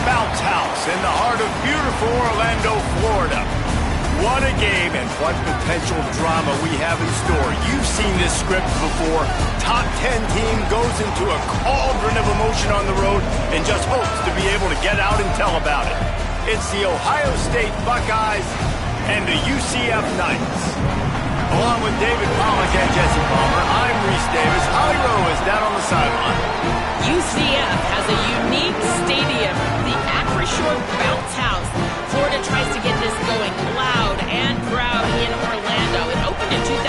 Bounce House in the heart of beautiful Orlando, Florida. What a game and what potential drama we have in store. You've seen this script before. Top 10 team goes into a cauldron of emotion on the road and just hopes to be able to get out and tell about it. It's the Ohio State Buckeyes and the UCF Knights. Along with David Pollack and Jesse Palmer, I'm Reese Davis. Holly Rowe is down on the sideline. UCF has a unique stadium, the Acrisure Bounce House. Florida tries to get this going loud and proud in Orlando. It opened in 2007.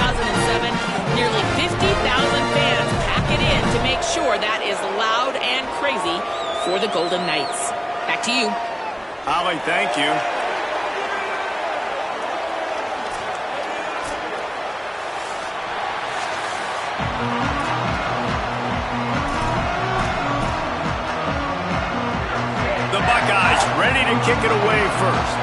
Nearly 50,000 fans pack it in to make sure that is loud and crazy for the Golden Knights. Back to you. Holly, thank you. The Buckeyes ready to kick it away first.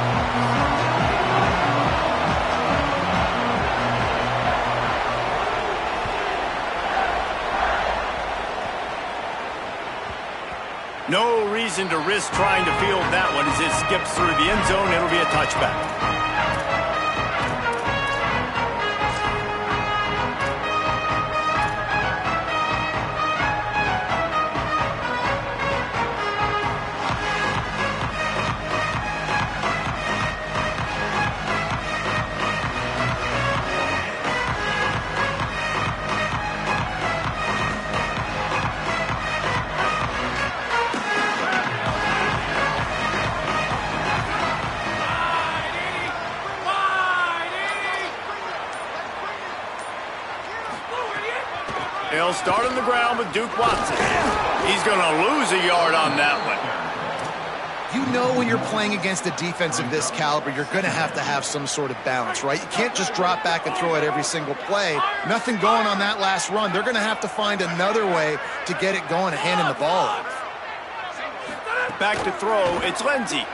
No reason to risk trying to field that one as it skips through the end zone. It'll be a touchback. He'll start on the ground with Duke Watson. He's going to lose a yard on that one. You know when you're playing against a defense of this caliber, you're going to have some sort of balance, right? You can't just drop back and throw it every single play. Nothing going on that last run. They're going to have to find another way to get it going and handing the ball off. Back to throw, it's Lindsey.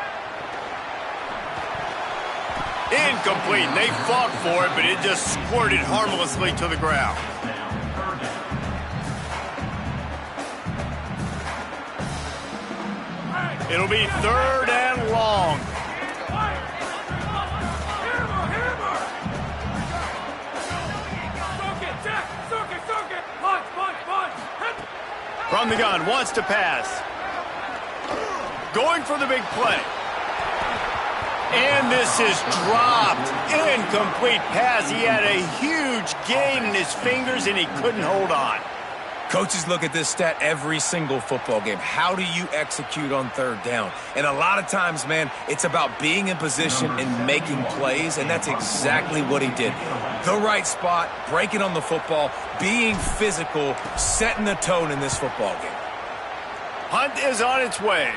Incomplete. They fought for it, but it just squirted harmlessly to the ground. It'll be third and long. From the gun, wants to pass. Going for the big play. And this is dropped. Incomplete pass. He had a huge gain in his fingers and he couldn't hold on. Coaches look at this stat every single football game. How do you execute on third down? And a lot of times, man, it's about being in position and making plays, and that's exactly what he did. The right spot, breaking on the football, being physical, setting the tone in this football game. Hunt is on its way.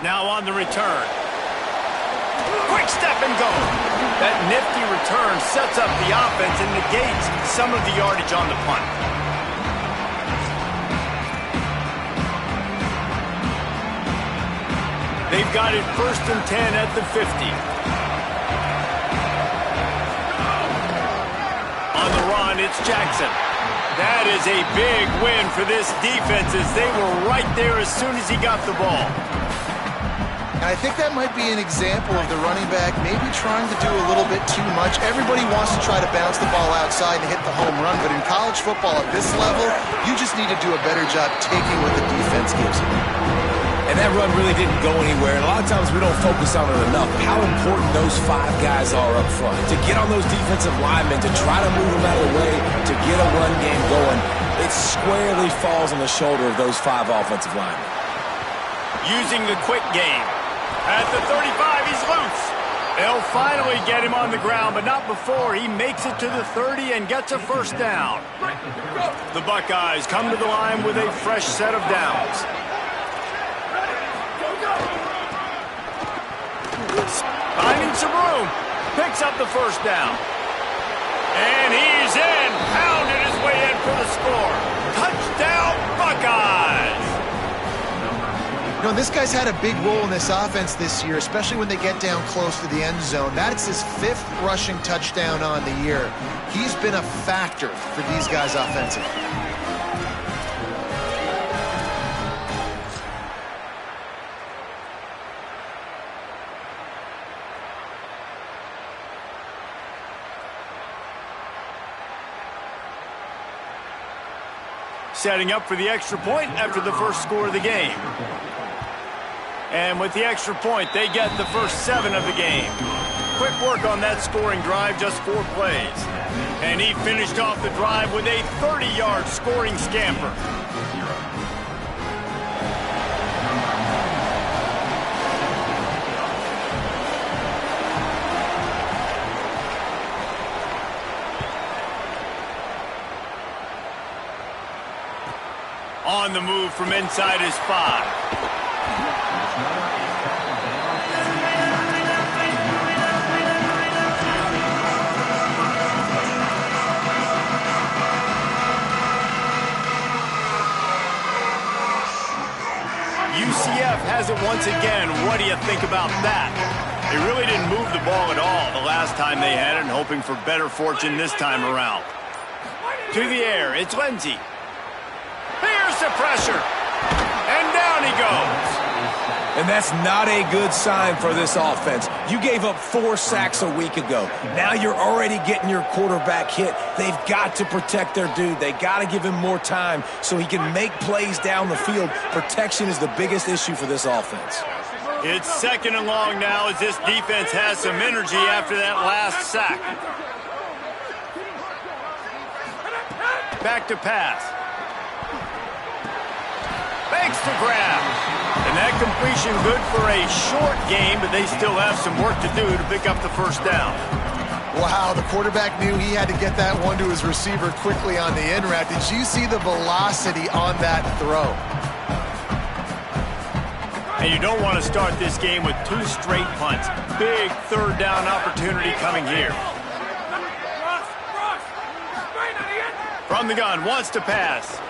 Now on the return. Quick step and go. That nifty return sets up the offense and negates some of the yardage on the punt. They've got it 1st and 10 at the 50. On the run, it's Jackson. That is a big win for this defense as they were right there as soon as he got the ball. And I think that might be an example of the running back maybe trying to do a little bit too much. Everybody wants to try to bounce the ball outside and hit the home run, but in college football at this level, you just need to do a better job taking what the defense gives you. And that run really didn't go anywhere, and a lot of times we don't focus on it enough, how important those 5 guys are up front. To get on those defensive linemen, to try to move them out of the way, to get a run game going, it squarely falls on the shoulder of those 5 offensive linemen. Using the quick game. At the 35, he's loose. They'll finally get him on the ground, but not before he makes it to the 30 and gets a first down. The Buckeyes come to the line with a fresh set of downs. Finding some room. Picks up the first down. And he's in. Pounded his way in for the score. Touchdown, Buckeyes. You know, this guy's had a big role in this offense this year, especially when they get down close to the end zone. That's his 5th rushing touchdown on the year. He's been a factor for these guys offensively. setting up for the extra point after the first score of the game. And with the extra point, they get the first 7 of the game. Quick work on that scoring drive, just 4 plays. And he finished off the drive with a 30-yard scoring scamper. On the move from inside his 5. UCF has it once again. What do you think about that? They really didn't move the ball at all the last time they had it, and hoping for better fortune this time around. To the air, it's Lindsey. Here's the pressure. And down he goes. And that's not a good sign for this offense. You gave up 4 sacks a week ago. Now you're already getting your quarterback hit. They've got to protect their dude. They got to give him more time so he can make plays down the field. Protection is the biggest issue for this offense. It's 2nd and long now as this defense has some energy after that last sack. Back to pass. Makes the grab. And that completion good for a short game, but they still have some work to do to pick up the first down. Wow, the quarterback knew he had to get that one to his receiver quickly on the in route. Did you see the velocity on that throw? And you don't want to start this game with 2 straight punts. Big 3rd down opportunity coming here. From the gun, wants to pass.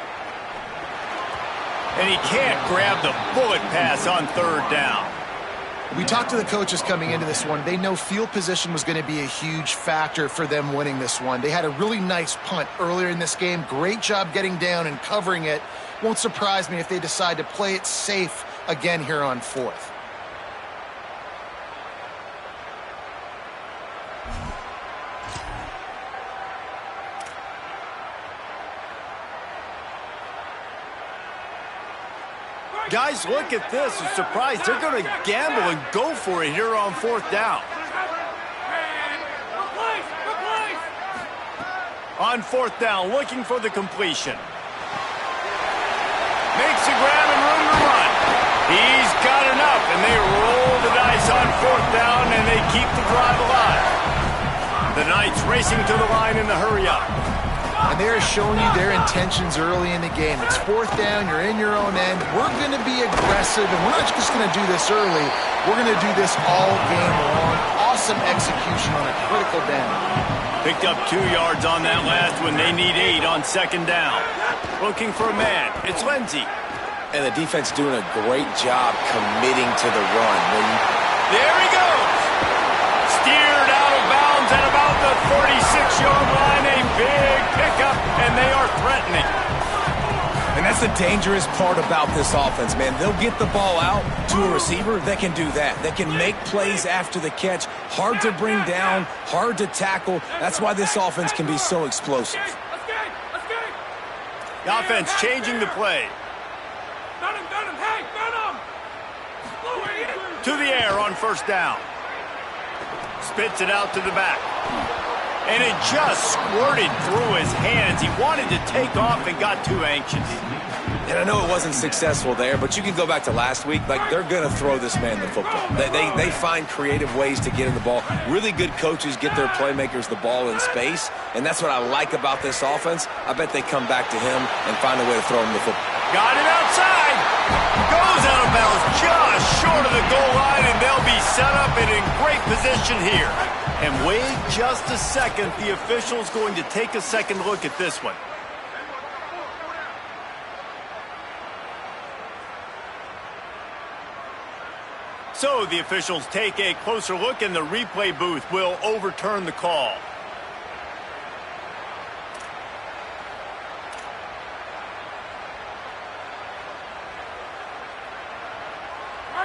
And he can't grab the bullet pass on 3rd down. We talked to the coaches coming into this one. They know field position was going to be a huge factor for them winning this one. They had a really nice punt earlier in this game. Great job getting down and covering it. Won't surprise me if they decide to play it safe again here on 4th. Guys, look at this. I'm surprised they're going to gamble and go for it here on 4th down. On 4th down, looking for the completion. Makes a grab and room to run. He's got enough, and they roll the dice on 4th down, and they keep the drive alive. The Knights racing to the line in the hurry-up. And they're showing you their intentions early in the game. It's 4th down, you're in your own end. We're going to be aggressive, and we're not just going to do this early. We're going to do this all game long. Awesome execution on a critical down. Picked up 2 yards on that last one. They need 8 on 2nd down. Looking for a man. It's Lindsey. And the defense doing a great job committing to the run. There he goes. Steered out of bounds at about the 46-yard line. A big pickup, and they are threatening. And that's the dangerous part about this offense, man. They'll get the ball out to a receiver. They can do that. They can make plays after the catch. Hard to bring down, hard to tackle. That's why this offense can be so explosive. The offense changing the play. To the air on 1st down. Spits it out to the back. And it just squirted through his hands. He wanted to take off and got too anxious. And I know it wasn't successful there, but you can go back to last week. Like, they're going to throw this man the football. They find creative ways to get in the ball. Really good coaches get their playmakers the ball in space, and that's what I like about this offense. I bet they come back to him and find a way to throw him the football. Got it outside. Goes out of bounds just short of the goal line, and they'll be set up and in great position here. And wait just a second. The official's going to take a second look at this one. So the officials take a closer look, and the replay booth will overturn the call.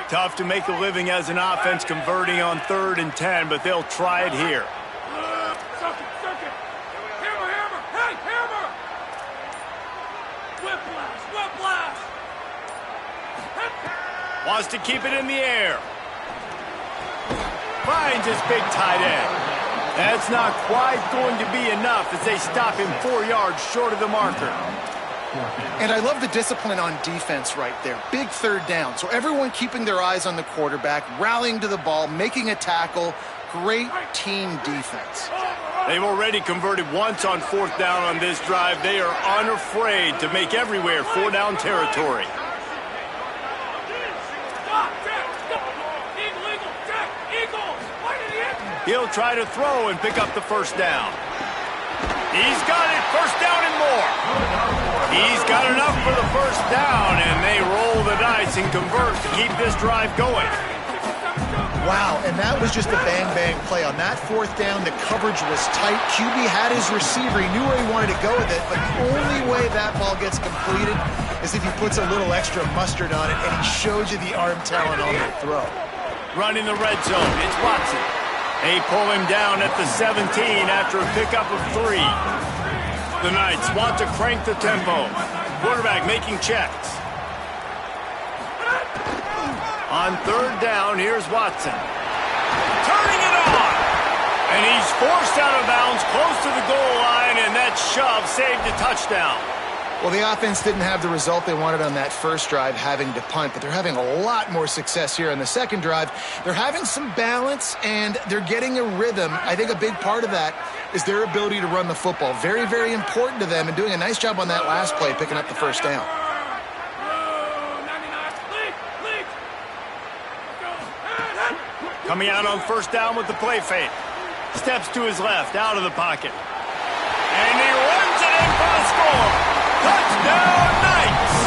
Tough to make a living as an offense converting on 3rd and 10, but they'll try it here. wants to keep it in the air. Finds his big tight end. That's not quite going to be enough as they stop him 4 yards short of the marker. And I love the discipline on defense right there. Big third down. So everyone keeping their eyes on the quarterback, rallying to the ball, making a tackle. Great team defense. They've already converted once on 4th down on this drive. They are unafraid to make everywhere 4-down territory. He'll try to throw and pick up the 1st down. He's got it, 1st down and more. He's got enough for the 1st down, and they roll the dice and convert to keep this drive going. Wow, and that was just a bang-bang play. On that 4th down, the coverage was tight. QB had his receiver. He knew where he wanted to go with it, but the only way that ball gets completed is if he puts a little extra mustard on it, and he shows you the arm talent on the throw. Running the red zone, it's Watson. They pull him down at the 17 after a pickup of 3. The Knights want to crank the tempo. Quarterback making checks. On 3rd down, here's Watson. Turning it on! And he's forced out of bounds close to the goal line, and that shove saved a touchdown. Well, the offense didn't have the result they wanted on that first drive, having to punt, but they're having a lot more success here on the second drive. They're having some balance, and they're getting a rhythm. I think a big part of that is their ability to run the football. Very, very important to them, and doing a nice job on that last play, picking up the 1st down. Coming out on 1st down with the play fake. Steps to his left, out of the pocket. And he runs it in for the score. Touchdown, Knights!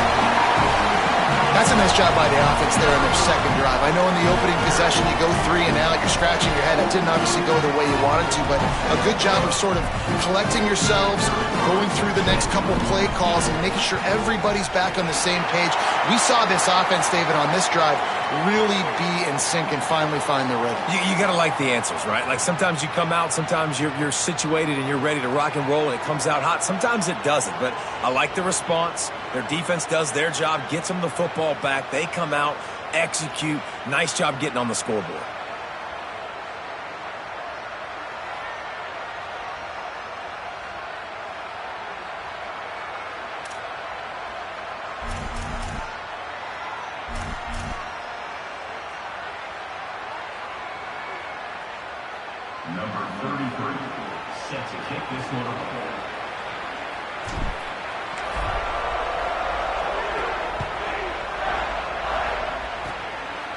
That's a nice job by the offense there in their second drive. I know in the opening possession you go 3 and out, you're scratching your head. That didn't obviously go the way you wanted to, but a good job of sort of collecting yourselves, going through the next couple play calls, and making sure everybody's back on the same page. We saw this offense, David, on this drive really be in sync and finally find their rhythm. You got to like the answers, right? Like sometimes you come out, sometimes you're situated and you're ready to rock and roll and it comes out hot. Sometimes it doesn't, but I like the response. Their defense does their job, gets them the football back. They come out, execute. Nice job getting on the scoreboard. Number 33, set to kick this one off.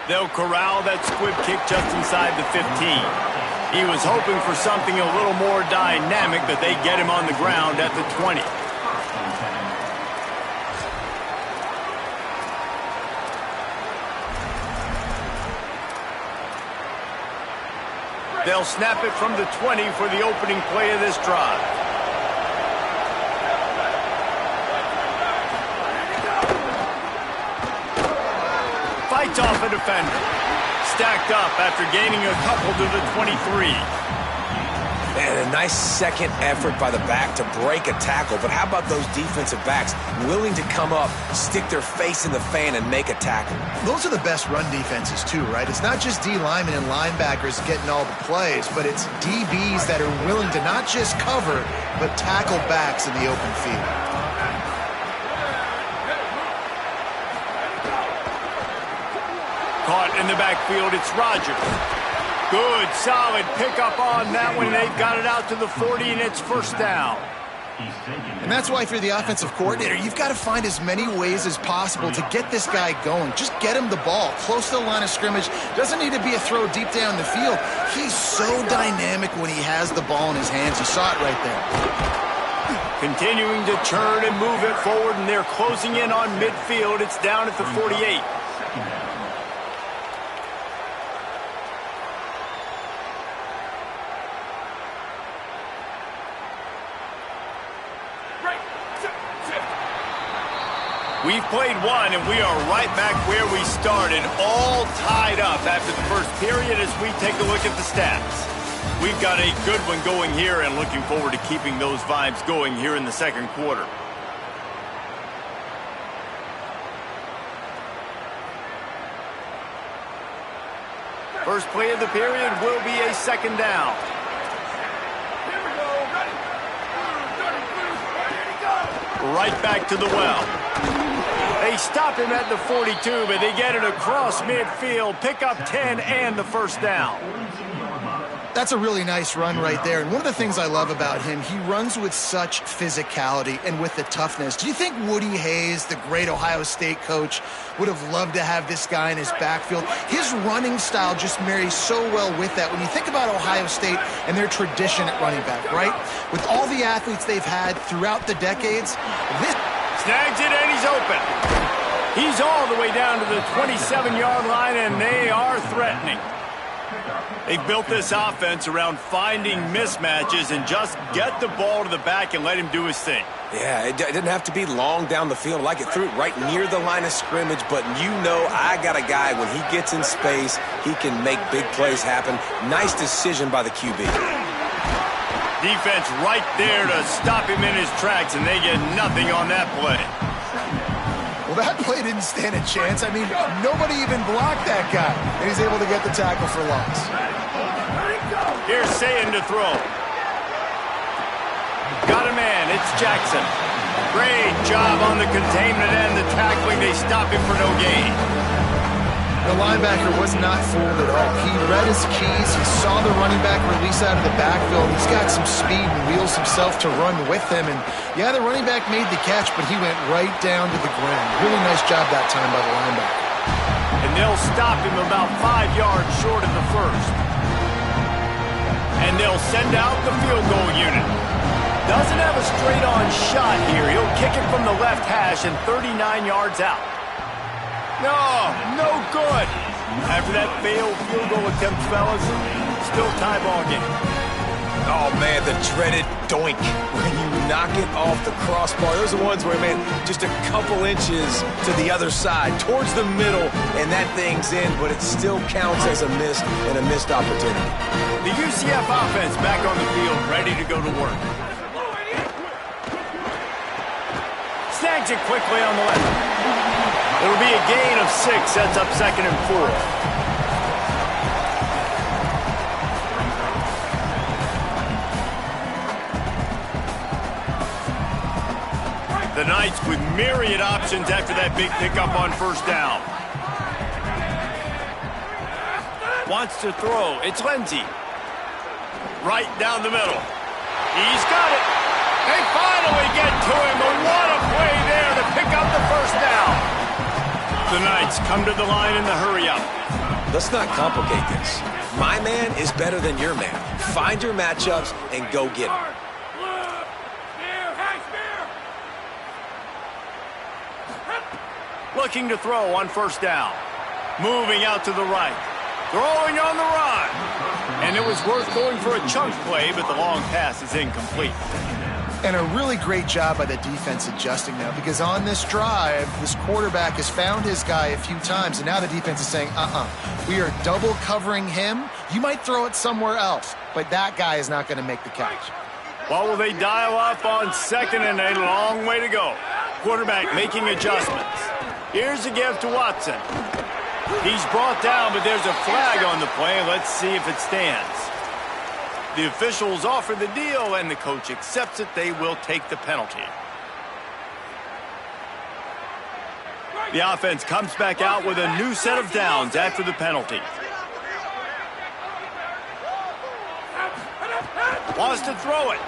They'll corral that squib kick just inside the 15. He was hoping for something a little more dynamic, but they get him on the ground at the 20. They'll snap it from the 20 for the opening play of this drive. Fights off a defender. Stacked up after gaining a couple to the 23. And a nice second effort by the back to break a tackle. But how about those defensive backs willing to come up, stick their face in the fan, and make a tackle? Those are the best run defenses, too, right? It's not just D linemen and linebackers getting all the plays, but it's DBs that are willing to not just cover, but tackle backs in the open field. Caught in the backfield, it's Rodgers. Good, solid pickup on that one. They've got it out to the 40, and it's 1st down. And that's why if you're the offensive coordinator, you've got to find as many ways as possible to get this guy going. Just get him the ball close to the line of scrimmage. Doesn't need to be a throw deep down the field. He's so dynamic when he has the ball in his hands. You saw it right there. Continuing to churn and move it forward, and they're closing in on midfield. It's down at the 48. We've played one, and we are right back where we started, all tied up after the first period as we take a look at the stats. We've got a good one going here and looking forward to keeping those vibes going here in the second quarter. First play of the period will be a second down. Right back to the well. They stop him at the 42, but they get it across midfield. Pick up 10 and the first down. That's a really nice run right there. And one of the things I love about him, he runs with such physicality and with the toughness. Do you think Woody Hayes, the great Ohio State coach, would have loved to have this guy in his backfield? His running style just marries so well with that. When you think about Ohio State and their tradition at running back, right? With all the athletes they've had throughout the decades, this... Snags it and he's open. He's all the way down to the 27-yard line, and they are threatening. They've built this offense around finding mismatches and just get the ball to the back and let him do his thing. Yeah, it didn't have to be long down the field. Like it threw it right near the line of scrimmage, but you know I got a guy, when he gets in space, he can make big plays happen. Nice decision by the QB. Defense right there to stop him in his tracks, and they get nothing on that play. Well, that play didn't stand a chance. I mean, nobody even blocked that guy, and he's able to get the tackle for loss. Here's Sayin to throw. Got a man. It's Jackson. Great job on the containment and the tackling. They stop him for no gain. The linebacker was not fooled at all. He read his keys. He saw the running back release out of the backfield. He's got some speed and wheels himself to run with him. And, yeah, the running back made the catch, but he went right down to the ground. Really nice job that time by the linebacker. And they'll stop him about 5 yards short of the first. And they'll send out the field goal unit. Doesn't have a straight-on shot here. He'll kick it from the left hash and 39 yards out. No good. After that failed field goal attempt, fellas, still tie ball game. Oh, man, the dreaded doink when you knock it off the crossbar. Those are the ones where, man, just a couple inches to the other side, towards the middle, and that thing's in, but it still counts as a miss and a missed opportunity. The UCF offense back on the field, ready to go to work. Snags it quickly on the left. It'll be a gain of 6, sets up 2nd and 4. The Knights with myriad options after that big pickup on first down. Wants to throw. It's Lindsey. Right down the middle. He's got it. They finally get to him, but what a play there to pick up the first down. The Knights come to the line in the hurry-up. Let's not complicate this. My man is better than your man. Find your matchups and go get them. Looking to throw on first down. Moving out to the right. Throwing on the run. And it was worth going for a chunk play, but the long pass is incomplete. And a really great job by the defense adjusting now, because on this drive, this quarterback has found his guy a few times, and now the defense is saying, we are double covering him. You might throw it somewhere else, but that guy is not going to make the catch. Well, will they dial up on second, and a long way to go. Quarterback making adjustments. Here's a give to Watson. He's brought down, but there's a flag on the play. Let's see if it stands. The officials offer the deal, and the coach accepts it. They will take the penalty. The offense comes back out with a new set of downs after the penalty. Wants to throw it.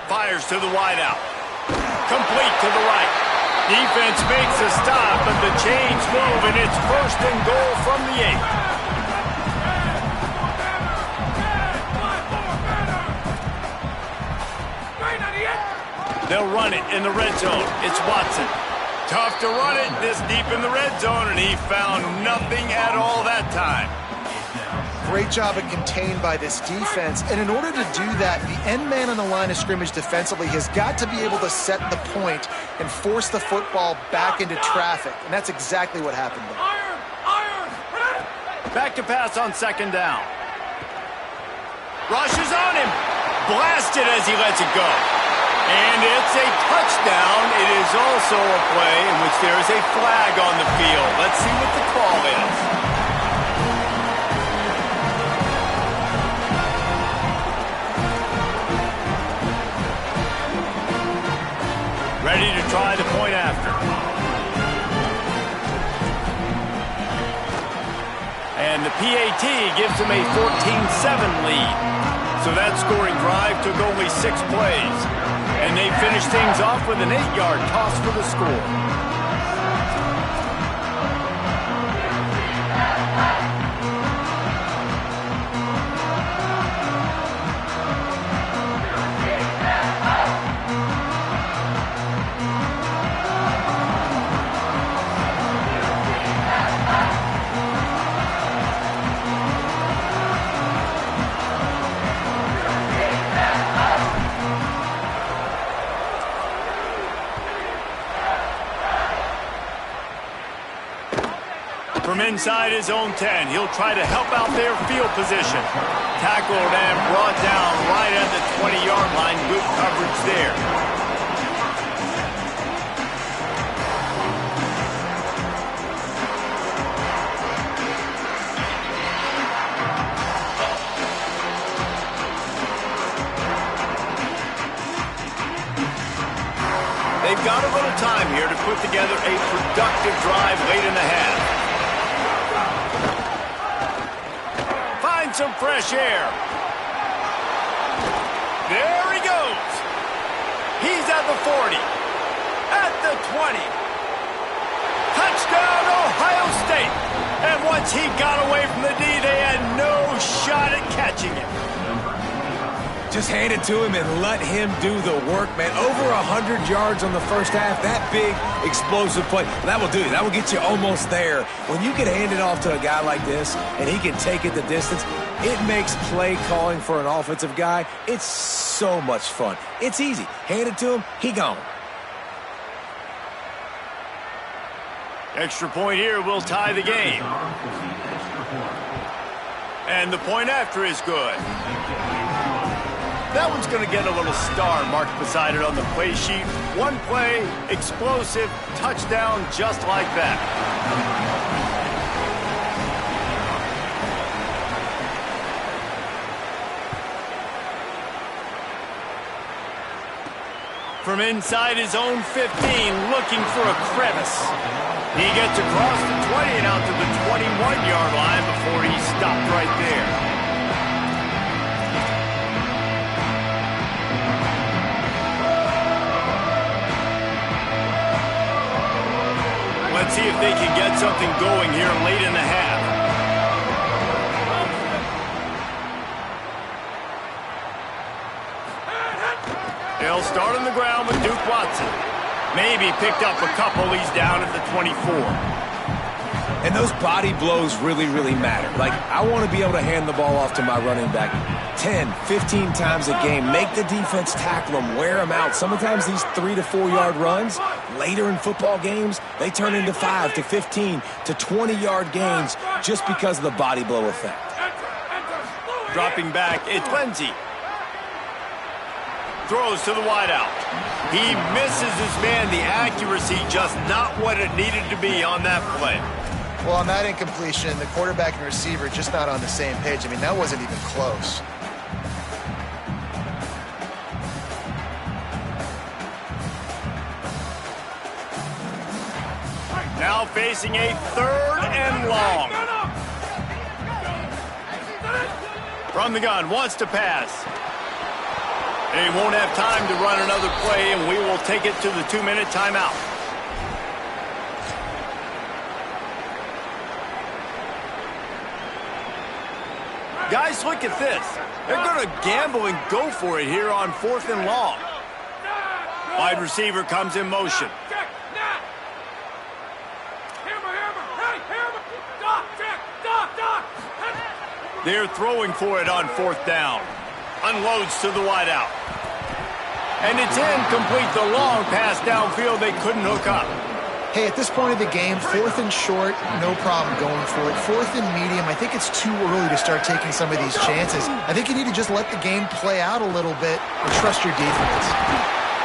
Fires to the wideout. Complete to the right. Defense makes a stop, but the chains move, and it's 1st and goal from the 8. They'll run it in the red zone. It's Watson. Tough to run it this deep in the red zone, and he found nothing at all that time. Great job at contained by this defense. And in order to do that, the end man on the line of scrimmage defensively has got to be able to set the point and force the football back into traffic. And that's exactly what happened there. Back to pass on second down. Rushes on him. Blasted as he lets it go. And it's a touchdown. It is also a play in which there is a flag on the field. Let's see what the call is. And the PAT gives them a 14-7 lead. So that scoring drive took only 6 plays. And they finished things off with an 8-yard toss for the score. From inside his own 10, he'll try to help out their field position. Tackled and brought down right at the 20-yard line. Good coverage there. They've got a little time here to put together a productive drive late in the half. Some fresh air. There he goes. He's at the 40, at the 20. Touchdown, Ohio State. And once he got away from the D, they had no shot at catching him. Just hand it to him and let him do the work, man. Over 100 yards on the first half. That big, explosive play. That will do it. That will get you almost there. When you can hand it off to a guy like this and he can take it the distance, it makes play calling for an offensive guy, it's so much fun. It's easy. Hand it to him, he gone. Extra point here will tie the game. And the point after is good. That one's going to get a little star marked beside it on the play sheet. One play, explosive, touchdown, just like that. From inside his own 15, looking for a crevice. He gets across the 20 and out to the 21-yard line before he stopped right there. Let's see if they can get something going here late in the half. They'll start on the ground with Duke Watson. Maybe picked up a couple. He's down at the 24. And those body blows really, really matter. Like, I want to be able to hand the ball off to my running back 10, 15 times a game. Make the defense tackle them, wear them out. Sometimes these 3 to 4 yard runs, later in football games, they turn into 5 to 15 to 20-yard gains just because of the body blow effect. Dropping back, it's Lindsey. Throws to the wideout. He misses his man. The accuracy just not what it needed to be on that play. Well, on that incompletion, the quarterback and receiver just not on the same page. I mean, that wasn't even close. Now facing a 3rd and long. From the gun, wants to pass. They won't have time to run another play, and we will take it to the 2-minute timeout. Guys, look at this. They're going to gamble and go for it here on 4th and long. Wide receiver comes in motion. They're throwing for it on 4th down. Unloads to the wideout. And it's incomplete. The long pass downfield, they couldn't hook up. Hey, at this point of the game, 4th and short, no problem going for it. 4th and medium, I think it's too early to start taking some of these chances. I think you need to just let the game play out a little bit and trust your defense.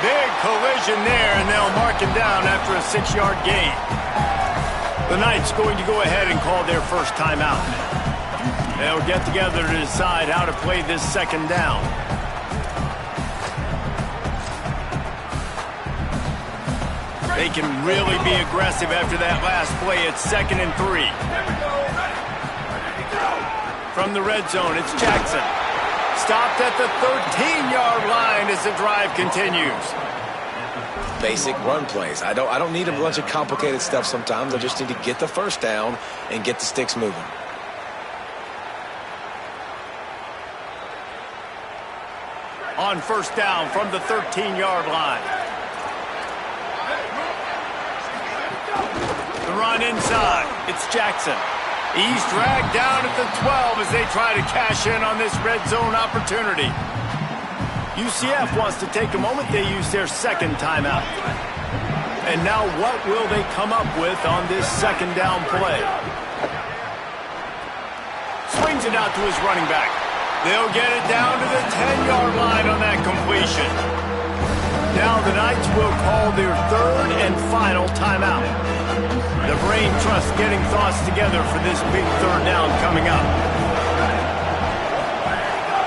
Big collision there, and they'll mark him down after a 6-yard gain. The Knights going to go ahead and call their first timeout. They'll get together to decide how to play this 2nd down. They can really be aggressive after that last play. It's 2nd and 3. From the red zone, it's Jackson. Stopped at the 13-yard line as the drive continues. Basic run plays. I don't need a bunch of complicated stuff sometimes. I just need to get the first down and get the sticks moving. On first down from the 13-yard line. The run inside. It's Jackson. He's dragged down at the 12 as they try to cash in on this red zone opportunity. UCF wants to take a moment. They use their second timeout. And now what will they come up with on this second down play? Swings it out to his running back. They'll get it down to the 10-yard line on that completion. Now the Knights will call their third and final timeout. The brain trust getting thoughts together for this big third down coming up.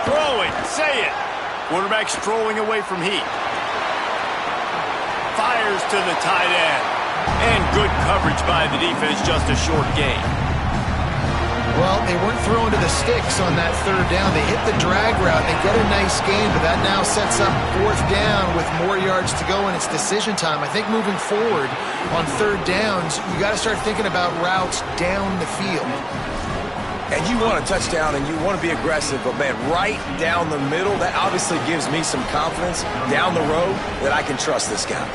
Throw it, say it. Quarterback strolling away from heat. Fires to the tight end. And good coverage by the defense, just a short gain. Well, they weren't throwing to the sticks on that third down. They hit the drag route. They get a nice gain, but that now sets up fourth down with more yards to go, and it's decision time. I think moving forward on third downs, you got to start thinking about routes down the field. And you want a touchdown and you want to be aggressive, but man, right down the middle, that obviously gives me some confidence down the road that I can trust this guy.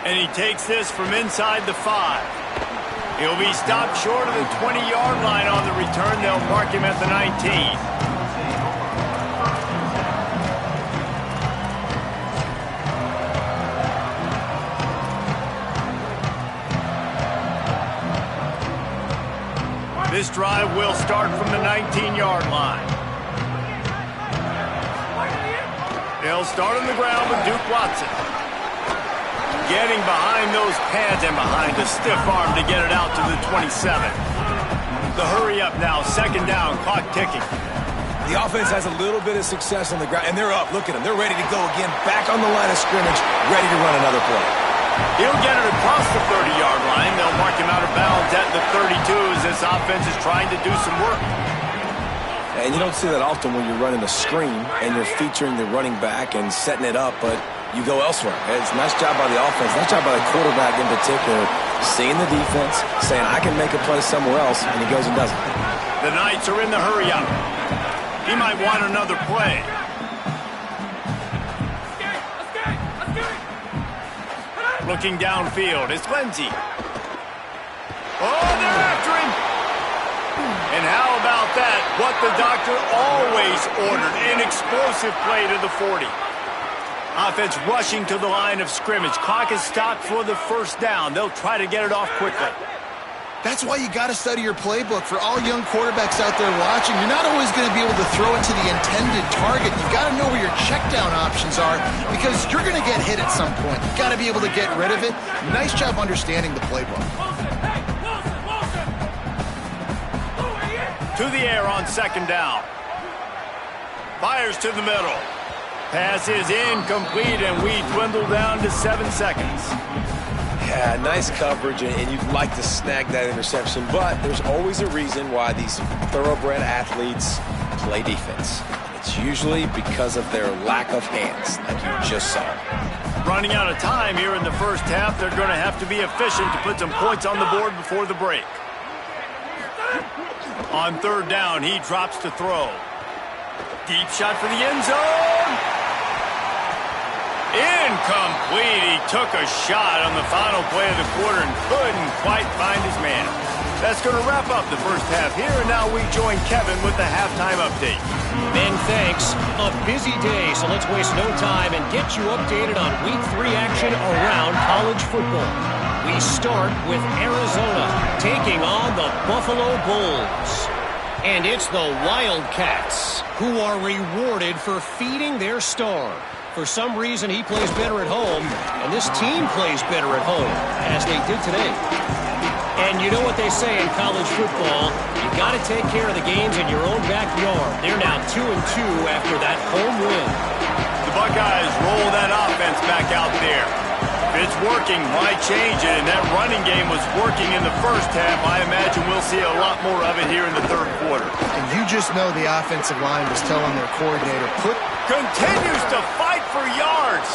And he takes this from inside the 5. He'll be stopped short of the 20-yard line on the return. They'll mark him at the 19. This drive will start from the 19-yard line. They'll start on the ground with Duke Watson. Getting behind those pads and behind a stiff arm to get it out to the 27. The hurry up now, second down, clock ticking. The offense has a little bit of success on the ground, and they're up. Look at them. They're ready to go again, back on the line of scrimmage, ready to run another play. He'll get it across the 30-yard line. They'll mark him out of bounds at the 32 as this offense is trying to do some work. And you don't see that often when you're running a screen and you're featuring the running back and setting it up, but you go elsewhere. It's a nice job by the offense, nice job by the quarterback in particular, seeing the defense, saying, I can make a play somewhere else, and he goes and does it. The Knights are in the hurry-up. He might want another play. Looking downfield, it's Lindsey. Oh, they're after him. And how about that? What the doctor always ordered, an explosive play to the 40. Offense rushing to the line of scrimmage. Clock is stopped for the first down. They'll try to get it off quickly. That's why you got to study your playbook. For all young quarterbacks out there watching, you're not always going to be able to throw it to the intended target. You've got to know where your check down options are because you're going to get hit at some point. You've got to be able to get rid of it. Nice job understanding the playbook. To the air on second down. Fires to the middle. Pass is incomplete, and we dwindle down to 7 seconds. Yeah, nice coverage, and you'd like to snag that interception, but there's always a reason why these thoroughbred athletes play defense. It's usually because of their lack of hands, like you just saw. Running out of time here in the first half, they're going to have to be efficient to put some points on the board before the break. On third down, he drops to throw. Deep shot for the end zone. Incomplete. He took a shot on the final play of the quarter and couldn't quite find his man. That's going to wrap up the first half here, and now we join Kevin with the halftime update. Ben, thanks. A busy day, so let's waste no time and get you updated on Week 3 action around college football. We start with Arizona taking on the Buffalo Bulls. And it's the Wildcats who are rewarded for feeding their star. For some reason, he plays better at home, and this team plays better at home, as they did today. And you know what they say in college football, you got to take care of the games in your own backyard. They're now 2-2 after that home win. The Buckeyes roll that offense back out there. If it's working, why change it? And that running game was working in the first half. I imagine we'll see a lot more of it here in the third quarter. And you just know the offensive line was telling their coordinator, continues to fight for yards.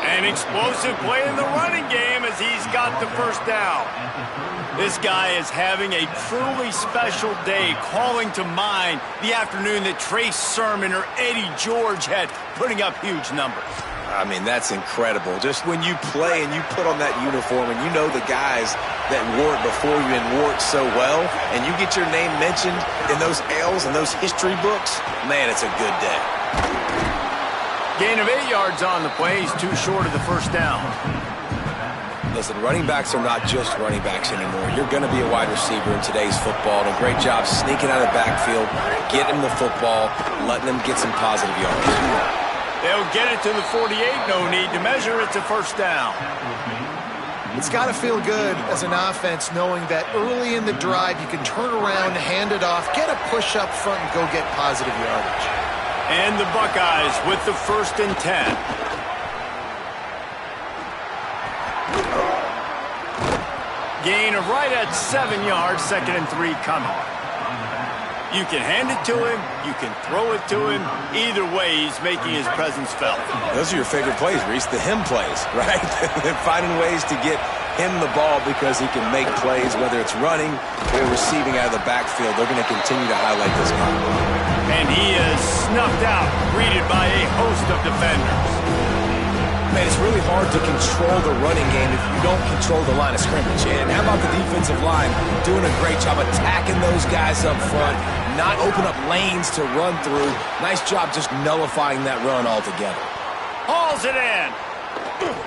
An explosive play in the running game as he's got the first down. This guy is having a truly special day, calling to mind the afternoon that Trace Sermon or Eddie George had, putting up huge numbers. I mean, that's incredible. Just when you play and you put on that uniform and you know the guys that wore it before you and wore it so well, and you get your name mentioned in those L's and those history books, man, it's a good day. Gain of 8 yards on the play. He's too short of the first down. Listen, running backs are not just running backs anymore. You're going to be a wide receiver in today's football. And a great job sneaking out of the backfield, getting him the football, letting him get some positive yards. They'll get it to the 48. No need to measure. It's a first down. it's got to feel good as an offense knowing that early in the drive you can turn around, hand it off, get a push up front, and go get positive yardage. And the Buckeyes with the 1st and 10. Gain of right at 7 yards, 2nd and 3 coming. You can hand it to him, you can throw it to him. Either way, he's making his presence felt. Those are your favorite plays, Reese, the him plays, right? Finding ways to get him the ball because he can make plays, whether it's running or receiving out of the backfield. They're going to continue to highlight this guy. And he is snuffed out, greeted by a host of defenders. Man, it's really hard to control the running game if you don't control the line of scrimmage. And how about the defensive line doing a great job attacking those guys up front, not open up lanes to run through. Nice job just nullifying that run altogether. Hauls it in.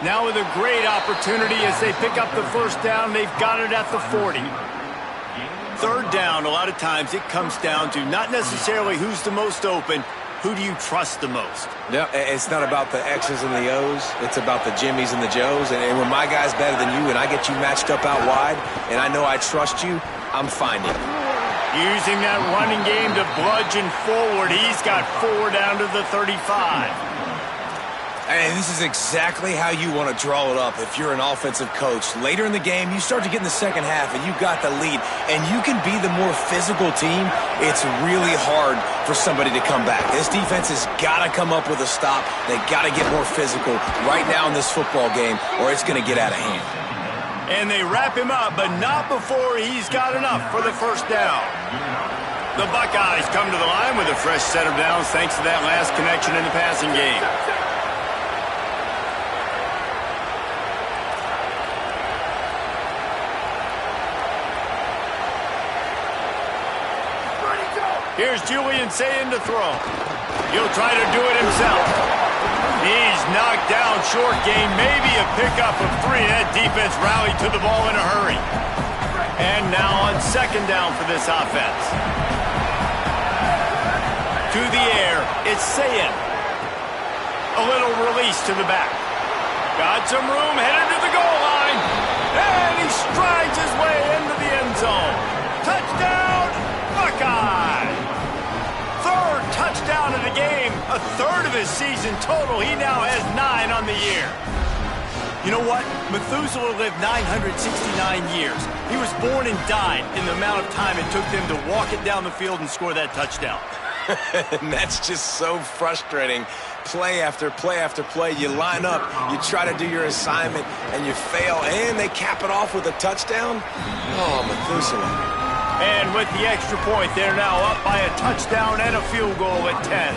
Now with a great opportunity as they pick up the first down. They've got it at the 40. 3rd down, a lot of times it comes down to not necessarily who's the most open, who do you trust the most? Yeah, it's not about the X's and the O's. It's about the Jimmies and the Joes. And when my guy's better than you and I get you matched up out wide and I know I trust you, I'm finding you. Using that running game to bludgeon forward. He's got 4 down to the 35. And this is exactly how you want to draw it up if you're an offensive coach. Later in the game, you start to get in the second half and you got the lead, and you can be the more physical team. It's really hard for somebody to come back. This defense has got to come up with a stop. They got to get more physical right now in this football game, or it's going to get out of hand. And they wrap him up, but not before he's got enough for the first down. The Buckeyes come to the line with a fresh set of downs thanks to that last connection in the passing game. Here's Julian saying to throw. He'll try to do it himself. He's knocked down short gain, maybe a pickup of 3. That defense rallied to the ball in a hurry. And now on 2nd down for this offense. To the air, it's Sayin. A little release to the back. Got some room, headed to the goal line. And he strides his way into the end zone. Touchdown, Buckeye! 3rd touchdown of the game, a 3rd of his season total. He now has 9 on the year. You know what? Methuselah lived 969 years. He was born and died in the amount of time it took them to walk it down the field and score that touchdown. And that's just so frustrating. Play after play after play. You line up, you try to do your assignment, and you fail, and they cap it off with a touchdown? Oh, Methuselah. And with the extra point, they're now up by a touchdown and a field goal at 10.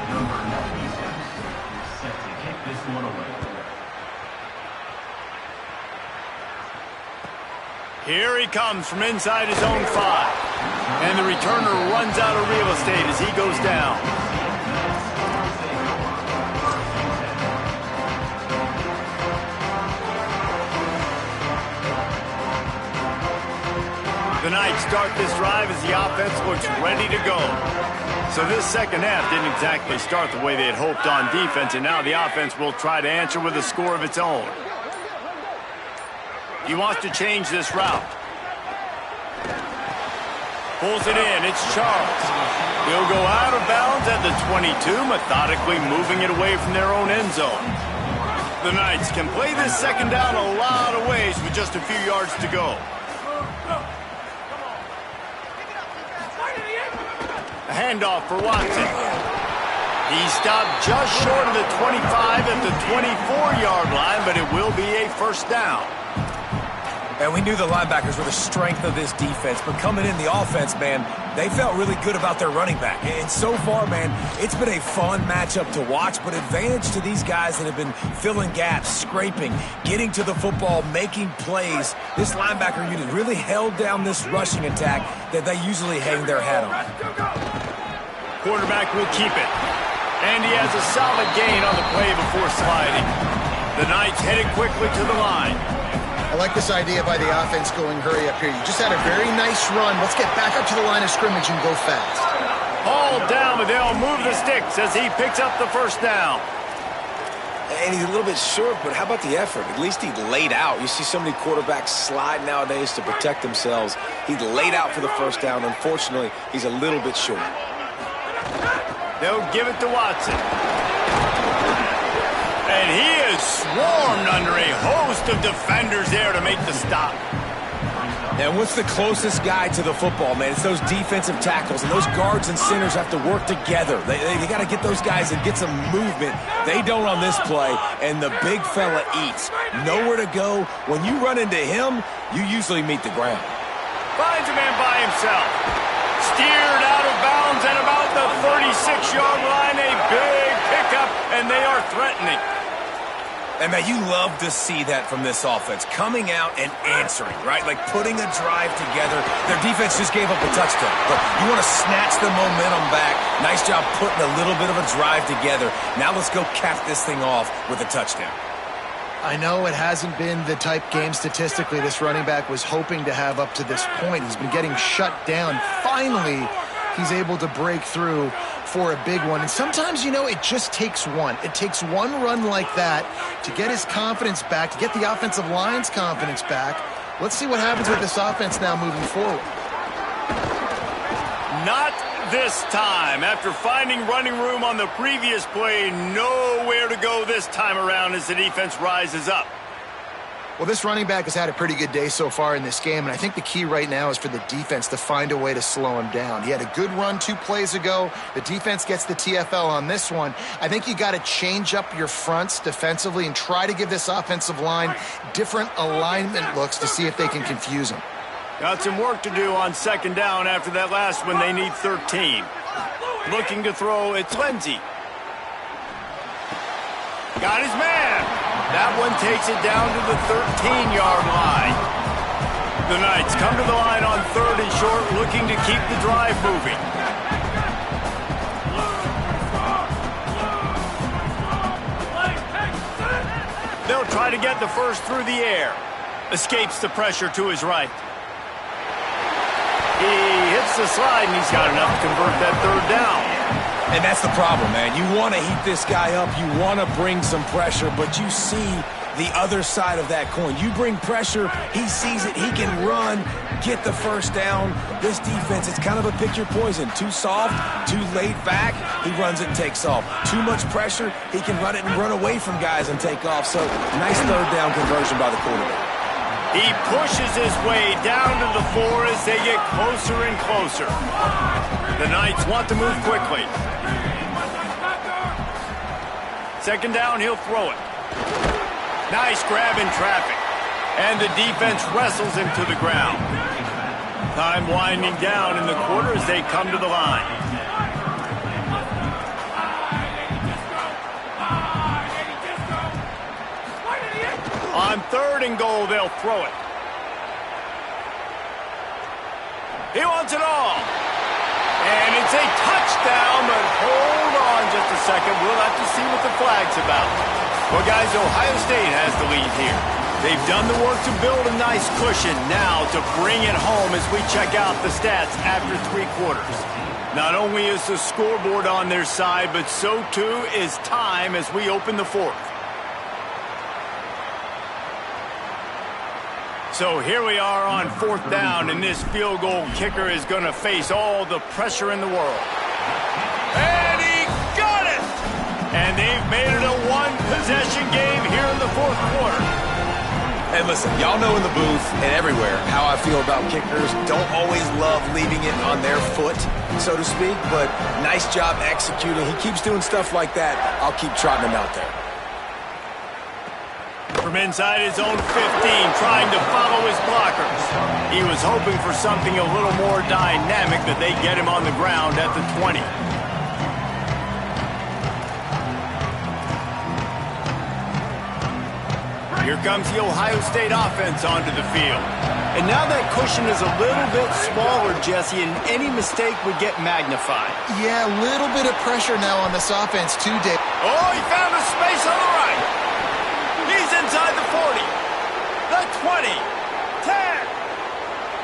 Number 96 set to kick this one away. Here he comes from inside his own 5. And the returner runs out of real estate as he goes down. The Knights start this drive as the offense looks ready to go. So this second half didn't exactly start the way they had hoped on defense, and now the offense will try to answer with a score of its own. He wants to change this route. Pulls it in. It's Charles. He'll go out of bounds at the 22, methodically moving it away from their own end zone. The Knights can play this second down a lot of ways with just a few yards to go. A handoff for Watson. He stopped just short of the 25 at the 24-yard line, but it will be a first down. And we knew the linebackers were the strength of this defense, but coming in the offense, man, they felt really good about their running back. And so far, man, it's been a fun matchup to watch, but advantage to these guys that have been filling gaps, scraping, getting to the football, making plays. This linebacker unit really held down this rushing attack that they usually hang their hat on. Quarterback will keep it. And he has a solid gain on the play before sliding. The Knights headed quickly to the line. I like this idea by the offense going hurry up here. You just had a very nice run. Let's get back up to the line of scrimmage and go fast. Hauled down, but they'll move the sticks as he picks up the first down. And he's a little bit short, but how about the effort? At least he laid out. You see so many quarterbacks slide nowadays to protect themselves. He laid out for the first down. Unfortunately, he's a little bit short. They'll give it to Watson. And he is swarmed under a host of defenders there to make the stop. And what's the closest guy to the football, man? It's those defensive tackles, and those guards and centers have to work together. They got to get those guys and get some movement. They don't on this play, and the big fella eats. Nowhere to go. When you run into him, you usually meet the ground. Finds a man by himself. Steered out of bounds at about the 36-yard line. A big pickup, and they are threatening. And, man, you love to see that from this offense, coming out and answering, right? Like putting a drive together. Their defense just gave up a touchdown, but you want to snatch the momentum back. Nice job putting a little bit of a drive together. Now let's go cap this thing off with a touchdown. I know it hasn't been the type game statistically this running back was hoping to have up to this point. He's been getting shut down. Finally, he's able to break through for a big one. And sometimes, you know, it just takes one. It takes one run like that to get his confidence back, to get the offensive line's confidence back. Let's see what happens with this offense now moving forward. Not this time. After finding running room on the previous play, nowhere to go this time around as the defense rises up. Well, this running back has had a pretty good day so far in this game, and I think the key right now is for the defense to find a way to slow him down. He had a good run 2 plays ago. The defense gets the TFL on this one. I think you got to change up your fronts defensively and try to give this offensive line different alignment looks to see if they can confuse him. Got some work to do on second down after that last one. They need 13. Looking to throw, it's Lindsey. Got his man. That one takes it down to the 13-yard line. The Knights come to the line on 3rd and short, looking to keep the drive moving. They'll try to get the first through the air. Escapes the pressure to his right. He hits the slide, and he's got enough to convert that 3rd down. And that's the problem, man. You want to heat this guy up. You want to bring some pressure, but you see the other side of that coin. You bring pressure, he sees it, he can run, get the first down. This defense, it's kind of a pick your poison. Too soft, too laid back, he runs it and takes off. Too much pressure, he can run it and run away from guys and take off. So, nice 3rd down conversion by the quarterback. He pushes his way down to the 4 as they get closer and closer. The Knights want to move quickly. Second down, he'll throw it. Nice grab in traffic. And the defense wrestles him to the ground. Time winding down in the quarter as they come to the line. On 3rd and goal, they'll throw it. He wants it all. And it's a touchdown, but hold on just a second. We'll have to see what the flag's about. Well, guys, Ohio State has the lead here. They've done the work to build a nice cushion. Now to bring it home as we check out the stats after 3 quarters. Not only is the scoreboard on their side, but so too is time as we open the 4th. So here we are on 4th down, and this field goal kicker is going to face all the pressure in the world. And they've made it a one-possession game here in the fourth quarter. And listen, y'all know in the booth and everywhere how I feel about kickers. Don't always love leaving it on their foot, so to speak, but nice job executing. He keeps doing stuff like that. I'll keep trotting him out there. From inside his own 15, trying to follow his blockers. He was hoping for something a little more dynamic, that they get him on the ground at the 20. Here comes the Ohio State offense onto the field. And now that cushion is a little bit smaller, Jesse, and any mistake would get magnified. Yeah, a little bit of pressure now on this offense too, Dave. Oh, he found a space on the right. He's inside the 40, the 20, 10.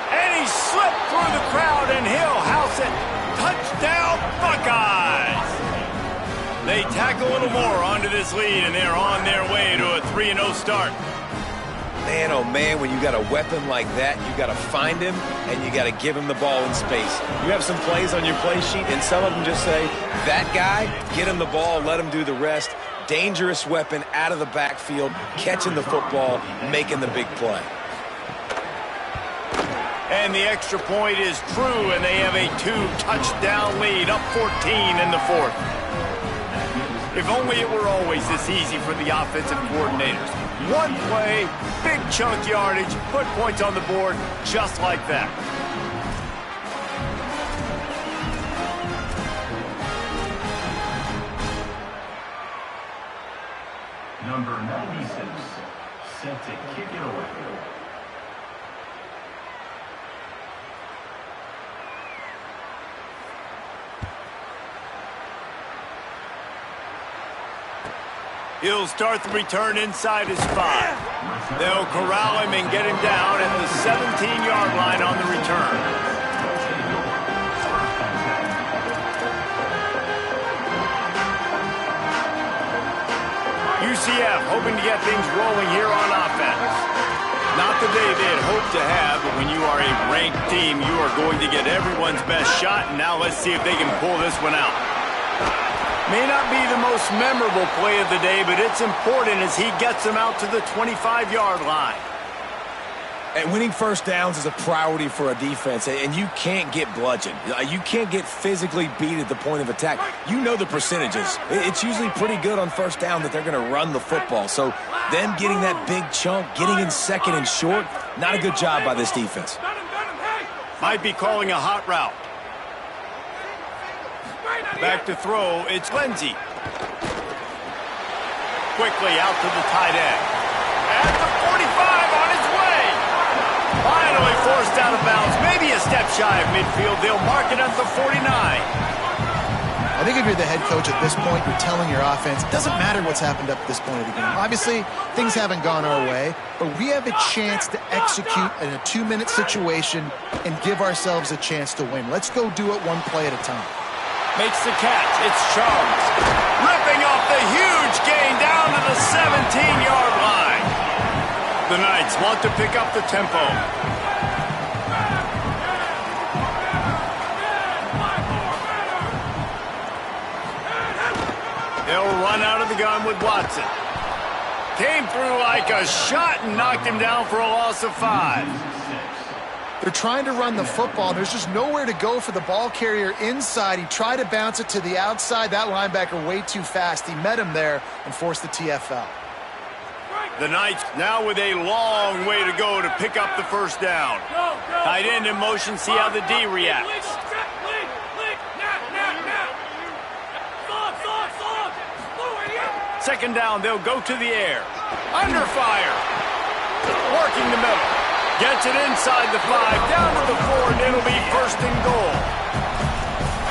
And he slipped through the crowd, and he'll house it. Touchdown, Buckeyes! They tack a little more onto this lead, and they're on their way to a 3-0 start. Man, oh man, when you got a weapon like that, you got to find him, and you got to give him the ball in space. You have some plays on your play sheet, and some of them just say, that guy, get him the ball, let him do the rest. Dangerous weapon out of the backfield, catching the football, making the big play. And the extra point is true, and they have a 2-touchdown lead, up 14 in the fourth. If only it were always this easy for the offensive coordinators. One play, big chunk yardage, put points on the board just like that. Number 96, set to kick it away. He'll start the return inside his 5. They'll corral him and get him down at the 17-yard line on the return. UCF hoping to get things rolling here on offense. Not the day they had hoped to have, but when you are a ranked team, you are going to get everyone's best shot, and now let's see if they can pull this one out. May not be the most memorable play of the day, but it's important as he gets them out to the 25-yard line. And winning first downs is a priority for a defense, and you can't get bludgeoned. You can't get physically beat at the point of attack. You know the percentages. It's usually pretty good on first down that they're going to run the football. So them getting that big chunk, getting in second and short, not a good job by this defense. Might be calling a hot route. Back to throw, it's Lindsey. Quickly out to the tight end. At the 45 on his way. Finally forced out of bounds. Maybe a step shy of midfield. They'll mark it at the 49. I think if you're the head coach at this point, you're telling your offense, it doesn't matter what's happened up to this point of the game. Obviously, things haven't gone our way, but we have a chance to execute in a 2-minute situation and give ourselves a chance to win. Let's go do it one play at a time. Makes the catch. It's Charles. Ripping off the huge gain down to the 17-yard line. The Knights want to pick up the tempo. They'll run out of the gun with Watson. Came through like a shot and knocked him down for a loss of 5. They're trying to run the football. There's just nowhere to go for the ball carrier inside. He tried to bounce it to the outside. That linebacker way too fast. He met him there and forced the TFL. The Knights now with a long way to go to pick up the first down. Tight end in motion, see how the D reacts. Second down, they'll go to the air. Under fire. Working the middle. Gets it inside the 5, down to the 4, and it'll be first and goal.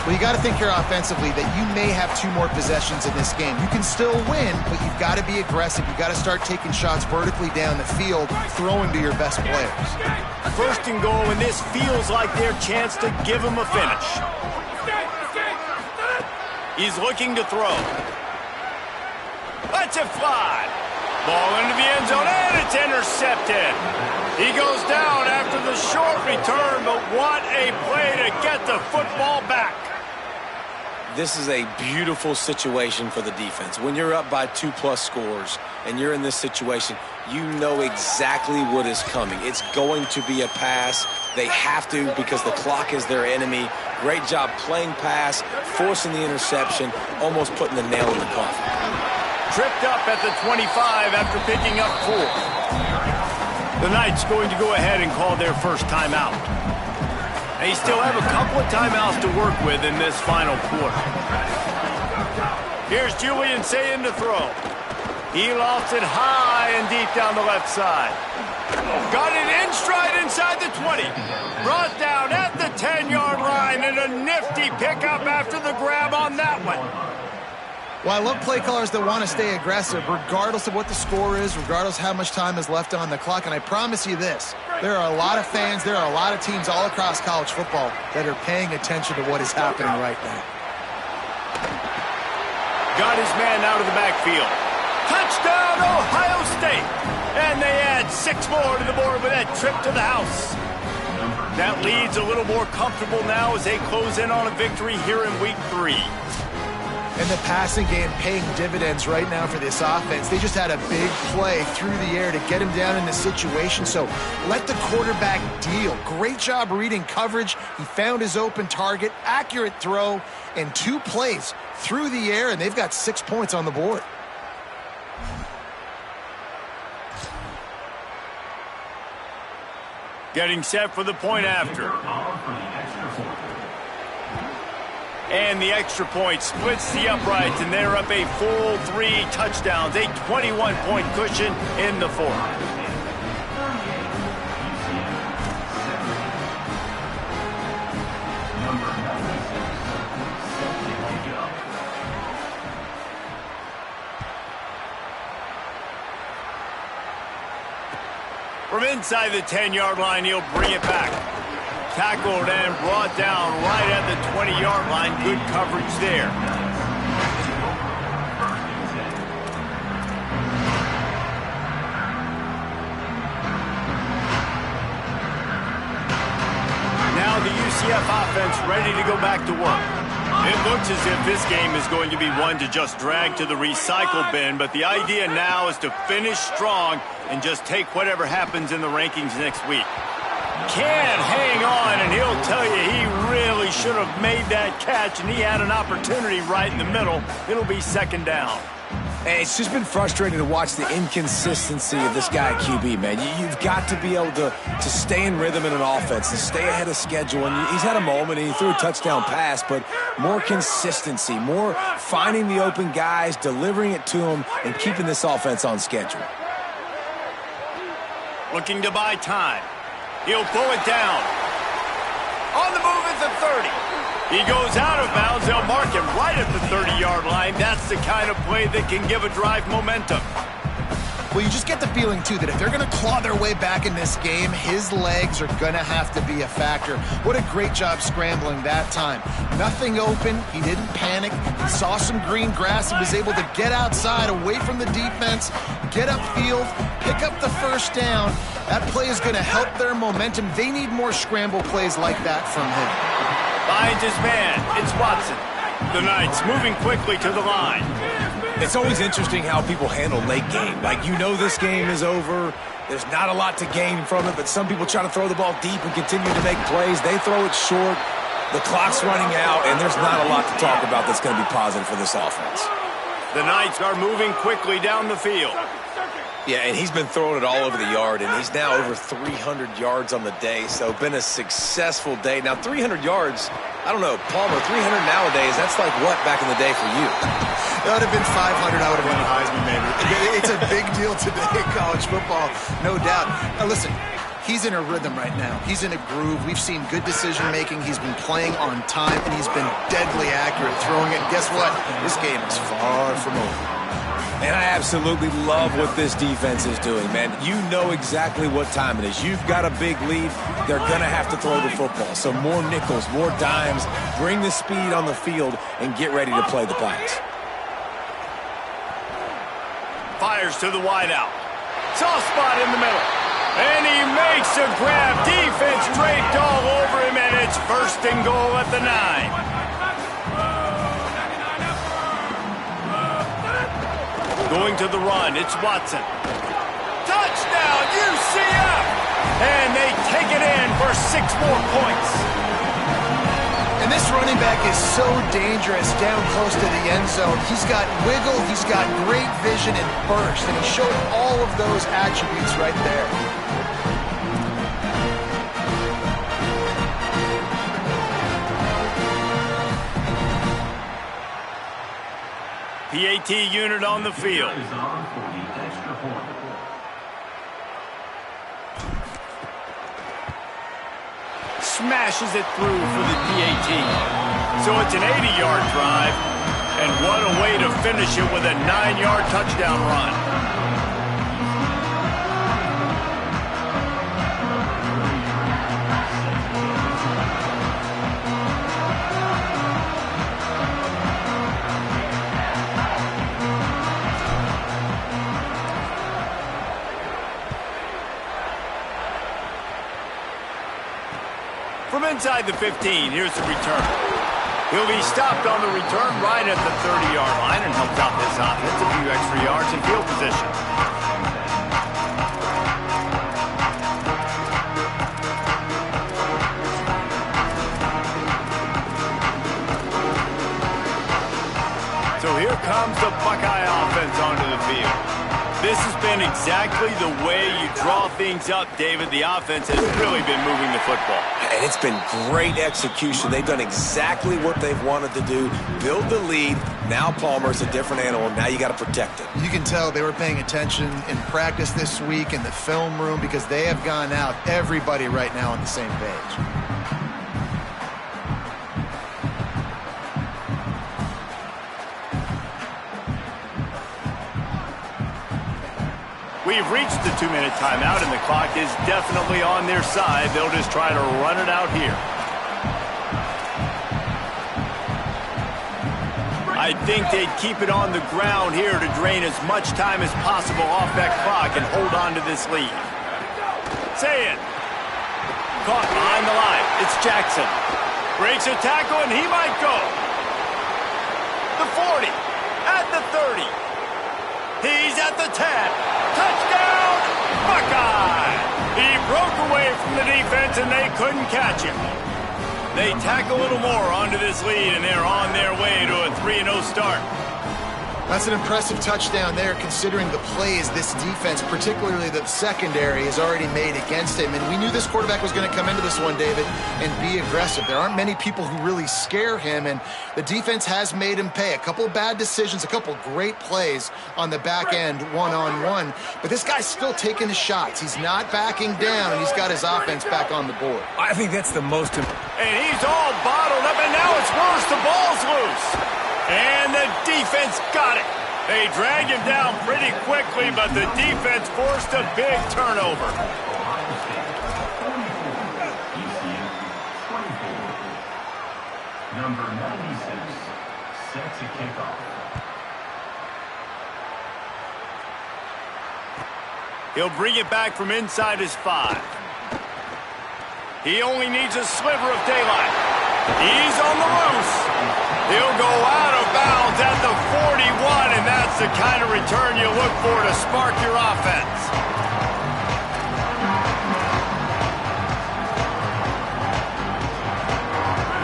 Well, you got to think here offensively that you may have 2 more possessions in this game. You can still win, but you've got to be aggressive. You've got to start taking shots vertically down the field, throwing to your best players. First and goal, and this feels like their chance to give them a finish. He's looking to throw. Lets it fly. Ball into the end zone, and it's intercepted. He goes down after the short return, but what a play to get the football back. This is a beautiful situation for the defense. When you're up by 2+ scores and you're in this situation, you know exactly what is coming. It's going to be a pass. They have to because the clock is their enemy. Great job playing pass, forcing the interception, almost putting the nail in the coffin. Tripped up at the 25 after picking up 4. The Knights going to go ahead and call their first timeout. They still have a couple of timeouts to work with in this final quarter. Here's Julian saying to throw. He lofts it high and deep down the left side. Got it in stride inside the 20. Brought down at the 10-yard line, and a nifty pickup after the grab on that one. Well, I love play callers that want to stay aggressive regardless of what the score is, regardless how much time is left on the clock. And I promise you this, there are a lot of fans, there are a lot of teams all across college football that are paying attention to what is happening right now. Got his man out of the backfield. Touchdown, Ohio State! And they add 6 more to the board with that trip to the house. That lead's a little more comfortable now as they close in on a victory here in Week 3. And the passing game paying dividends right now for this offense. They just had a big play through the air to get him down in the situation. So let the quarterback deal. Great job reading coverage. He found his open target, accurate throw, and 2 plays through the air, and they've got 6 points on the board. Getting set for the point after. And the extra point splits the uprights, and they're up a full 3 touchdowns, a 21-point cushion in the 4th. From inside the 10-yard line, he'll bring it back. Tackled and brought down right at the 20-yard line. Good coverage there. Now the UCF offense ready to go back to work. It looks as if this game is going to be one to just drag to the recycle bin, but the idea now is to finish strong and just take whatever happens in the rankings next week. Can't hang on, and he'll tell you he really should have made that catch, and he had an opportunity right in the middle. It'll be 2nd down. And it's just been frustrating to watch the inconsistency of this guy at QB, man. You've got to be able to stay in rhythm in an offense and stay ahead of schedule. And he's had a moment, and he threw a touchdown pass, but more consistency, more finding the open guys, delivering it to them, and keeping this offense on schedule. Looking to buy time. He'll pull it down. On the move at the 30. He goes out of bounds. They'll mark him right at the 30-yard line. That's the kind of play that can give a drive momentum. Well, you just get the feeling, too, that if they're going to claw their way back in this game, his legs are going to have to be a factor. What a great job scrambling that time. Nothing open. He didn't panic. He saw some green grass and was able to get outside, away from the defense, get upfield, pick up the first down. That play is going to help their momentum. They need more scramble plays like that from him. Finds his man. It's Watson. The Knights moving quickly to the line. It's always interesting how people handle late game. Like, you know this game is over. There's not a lot to gain from it, but some people try to throw the ball deep and continue to make plays. They throw it short. The clock's running out, and there's not a lot to talk about that's going to be positive for this offense. The Knights are moving quickly down the field. Yeah, and he's been throwing it all over the yard, and he's now over 300 yards on the day, so been a successful day. Now, 300 yards, I don't know, Palmer, 300 nowadays, that's like what back in the day for you? That would have been 500. I would have won the Heisman, maybe. It's a big deal today in college football, no doubt. Now, listen, he's in a rhythm right now. He's in a groove. We've seen good decision-making. He's been playing on time, and he's been deadly accurate throwing it. And guess what? This game is far from over. And I absolutely love what this defense is doing, man. You know exactly what time it is. You've got a big lead. They're going to have to throw the football. So more nickels, more dimes, bring the speed on the field, and get ready to play the pass. Fires to the wideout. Soft spot in the middle. And he makes a grab. Defense draped all over him, and it's 1st and goal at the 9. Going to the run, it's Watson. Touchdown, UCF! And they take it in for 6 more points. And this running back is so dangerous down close to the end zone. He's got wiggle, he's got great vision and burst, and he showed all of those attributes right there. PAT unit on the field. Smashes it through for the PAT. So it's an 80-yard drive, and what a way to finish it with a 9-yard touchdown run. From inside the 15, here's the return. He'll be stopped on the return right at the 30-yard line and helps out this offense a few extra yards in field position. So here comes the Buckeye offense onto the field. This has been exactly the way you draw things up, David. The offense has really been moving the football. And it's been great execution. They've done exactly what they've wanted to do. Build the lead. Now Palmer's a different animal. Now you got to protect it. You can tell they were paying attention in practice this week in the film room because they have gone out, everybody right now on the same page. We've reached the 2-minute timeout, and the clock is definitely on their side. They'll just try to run it out here. I think they'd keep it on the ground here to drain as much time as possible off that clock and hold on to this lead. Say it. Caught behind the line. It's Jackson. Breaks a tackle, and he might go. The 40. At the 30. He's at the 10. Touchdown, Buckeye! He broke away from the defense, and they couldn't catch him. They tack a little more onto this lead, and they're on their way to a 3-0 start. That's an impressive touchdown there, considering the plays this defense, particularly the secondary, has already made against him. And we knew this quarterback was going to come into this one, David, and be aggressive. There aren't many people who really scare him, and the defense has made him pay. A couple of bad decisions, a couple of great plays on the back end, one-on-one. But this guy's still taking his shots. He's not backing down, and he's got his offense back on the board. I think that's the most important. And he's all bottled up, and now it's worse. The ball's loose. And the defense got it. They dragged him down pretty quickly, but the defense forced a big turnover. Number 96, set to kick off. He'll bring it back from inside his 5. He only needs a sliver of daylight. He's on the loose. He'll go out of bounds at the 41, and that's the kind of return you look for to spark your offense.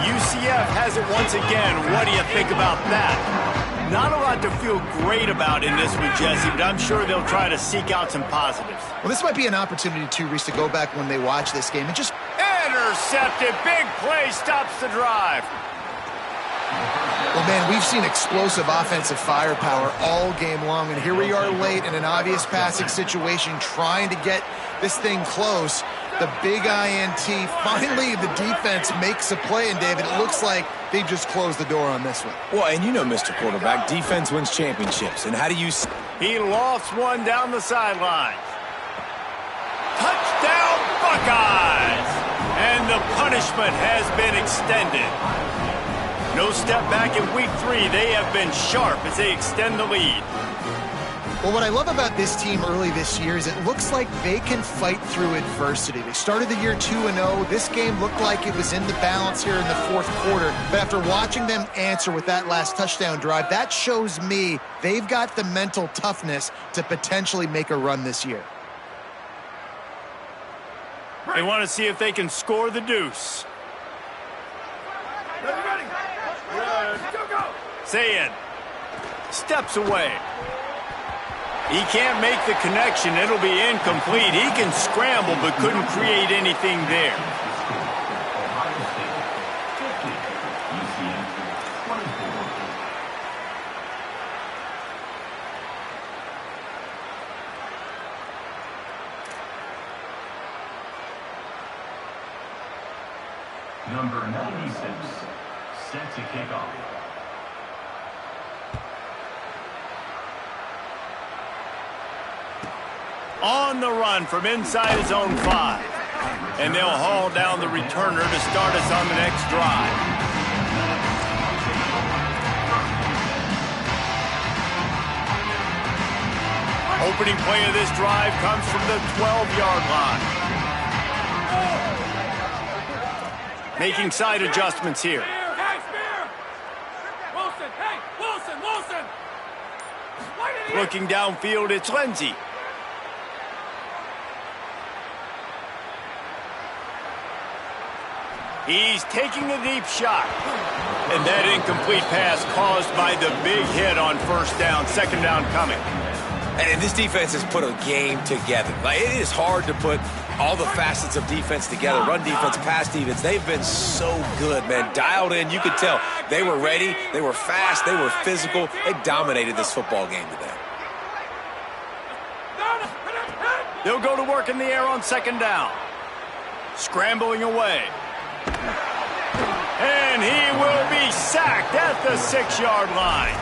UCF has it once again. What do you think about that? Not a lot to feel great about in this one, Jesse, but I'm sure they'll try to seek out some positives. Well, this might be an opportunity, too, Reese, to go back when they watch this game and just... Intercepted. Big play stops the drive. Well, man, we've seen explosive offensive firepower all game long, and here we are late in an obvious passing situation trying to get this thing close. The big INT. Finally, the defense makes a play, and, David, it looks like they just closed the door on this one. Well, and you know, Mr. Quarterback, defense wins championships. And how do you... He lofts one down the sideline. Touchdown, Buckeyes! And the punishment has been extended. No step back in week 3. They have been sharp as they extend the lead. Well, what I love about this team early this year is it looks like they can fight through adversity. They started the year 2-0. This game looked like it was in the balance here in the fourth quarter. But after watching them answer with that last touchdown drive, that shows me they've got the mental toughness to potentially make a run this year. They want to see if they can score the deuce. Ready. Go. Sayed steps away. He can't make the connection. It'll be incomplete. He can scramble but couldn't create anything there. Number 96, set to kick off. On the run from inside his own 5. And they'll haul down the returner to start us on the next drive. Opening play of this drive comes from the 12-yard line. Making side adjustments here. Wilson! Looking downfield, it's Lindsey. He's taking a deep shot. And that incomplete pass caused by the big hit on first down, second down coming. And this defense has put a game together. Like, it is hard to put all the facets of defense together. Run defense, pass defense. They've been so good, man. Dialed in. You could tell they were ready. They were fast. They were physical. They dominated this football game today. They'll go to work in the air on second down. Scrambling away. And he will be sacked at the 6-yard line.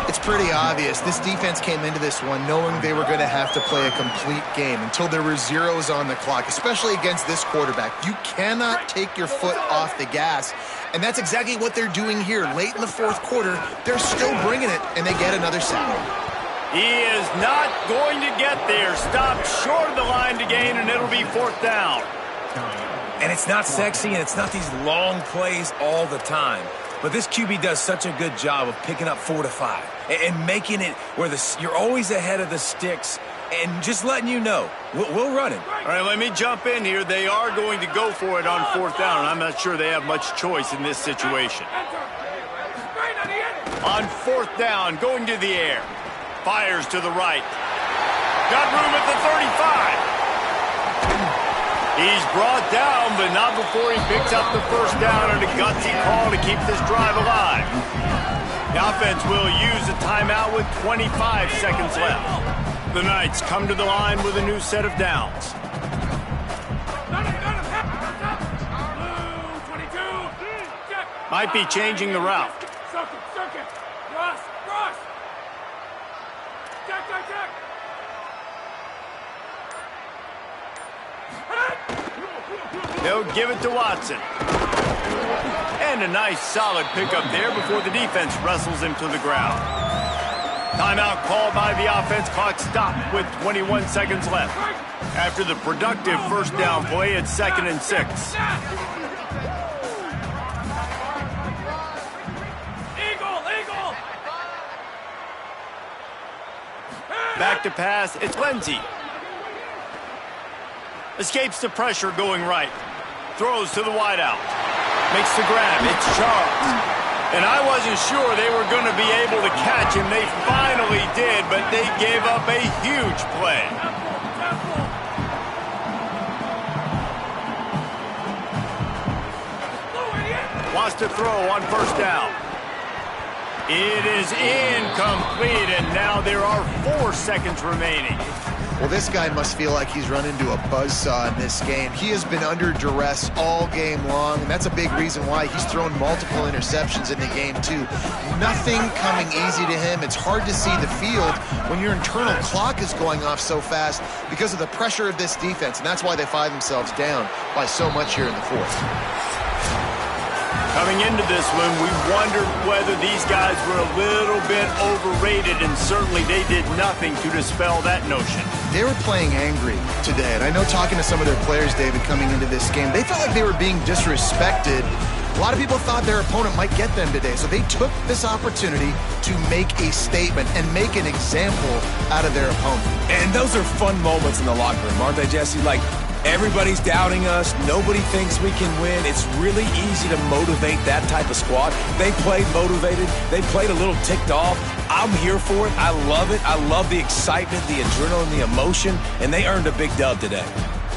It's pretty obvious. This defense came into this one knowing they were going to have to play a complete game until there were zeros on the clock, especially against this quarterback. You cannot take your foot off the gas, and that's exactly what they're doing here. Late in the fourth quarter, they're still bringing it, and they get another sack. He is not going to get there. Stopped short of the line to gain, and it'll be fourth down. And it's not sexy, and it's not these long plays all the time. But this QB does such a good job of picking up 4 to 5 and making it where you're always ahead of the sticks and just letting you know, we'll run it. All right, let me jump in here. They are going to go for it on fourth down, and I'm not sure they have much choice in this situation. On fourth down, going to the air. Fires to the right. Got room at the 35. He's brought down, but not before he picks up the first down and a gutsy call to keep this drive alive. The offense will use a timeout with 25 seconds left. The Knights come to the line with a new set of downs. Might be changing the route. Circuit. Cross. Check. They'll give it to Watson. And a nice solid pickup there before the defense wrestles him to the ground. Timeout called by the offense. Clock stopped with 21 seconds left. After the productive first down play, it's 2nd and 6. Eagle! Back to pass, it's Lindsey. Escapes the pressure going right. Throws to the wideout. Makes the grab. It's Charles. And I wasn't sure they were going to be able to catch him. They finally did, but they gave up a huge play. Wants to throw on first down. It is incomplete, and now there are 4 seconds remaining. Well, this guy must feel like he's run into a buzzsaw in this game. He has been under duress all game long, and that's a big reason why he's thrown multiple interceptions in the game, too. Nothing coming easy to him. It's hard to see the field when your internal clock is going off so fast because of the pressure of this defense, and that's why they find themselves down by so much here in the fourth. Coming into this one, we wondered whether these guys were a little bit overrated, and certainly they did nothing to dispel that notion. They were playing angry today, and I know talking to some of their players, David, coming into this game, they felt like they were being disrespected. A lot of people thought their opponent might get them today, so they took this opportunity to make a statement and make an example out of their opponent. And those are fun moments in the locker room, aren't they, Jesse? Like, everybody's doubting us. Nobody thinks we can win. It's really easy to motivate that type of squad. They played motivated. They played a little ticked off. I'm here for it. I love it. I love the excitement, the adrenaline, the emotion, and they earned a big dub today.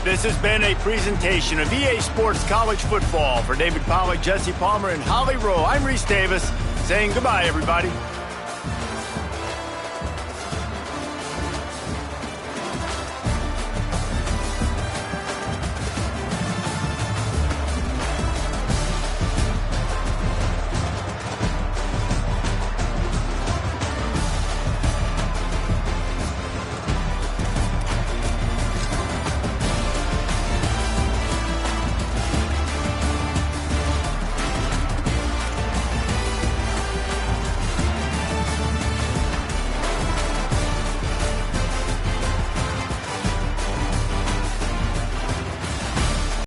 This has been a presentation of EA Sports College Football. For David Pollack, Jesse Palmer, and Holly Rowe, I'm Reese Davis saying goodbye, everybody.